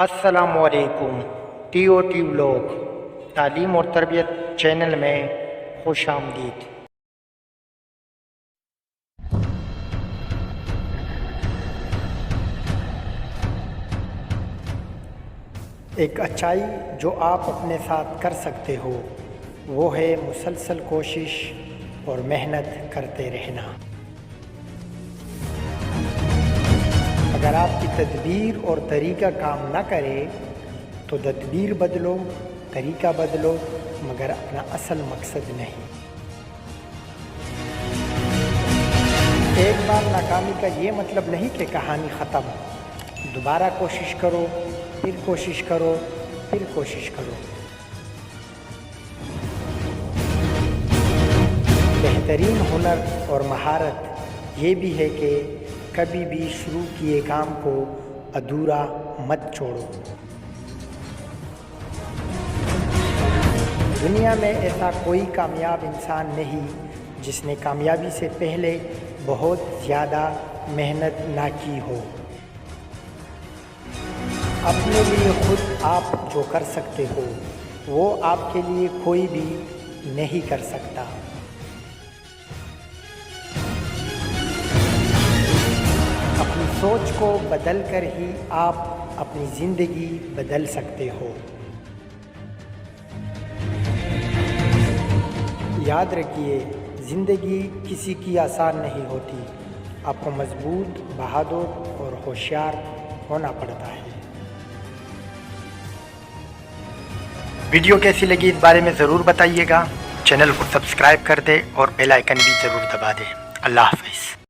السلام علیکم۔ T O T vlog تعلیم اور تربیت چینل میں خوش آمدید۔ ایک اچھائی جو آپ اپنے ساتھ کر سکتے ہو وہ ہے مسلسل کوشش اور محنت کرتے رہنا۔ اگر آپ کی تدبیر اور طریقہ کام نہ کرے تو تدبیر بدلو، طریقہ بدلو، مگر اپنا اصل مقصد نہیں۔ ایک بار ناکامی کا یہ مطلب نہیں کہ کہانی ختم۔ دوبارہ کوشش کرو، پھر کوشش کرو، پھر کوشش کرو۔ بہترین ہنر اور مہارت یہ بھی ہے کہ کبھی بھی شروع کیے کام کو ادھورا مت چھوڑو۔ دنیا میں ایسا کوئی کامیاب انسان نہیں جس نے کامیابی سے پہلے بہت زیادہ محنت نہ کی ہو۔ اپنے لیے خود آپ جو کر سکتے ہو وہ آپ کے لیے کوئی بھی نہیں کر سکتا۔ اپنی سوچ کو بدل کر ہی آپ اپنی زندگی بدل سکتے ہو۔ یاد رکھیے، زندگی کسی کی آسان نہیں ہوتی، آپ کو مضبوط، بہادر اور ہوشیار ہونا پڑتا ہے۔ ویڈیو کیسی لگی اس بارے میں ضرور بتائیے گا۔ چینل کو سبسکرائب کر دیں اور بیل آئیکن بھی ضرور دبا دیں۔ اللہ حافظ۔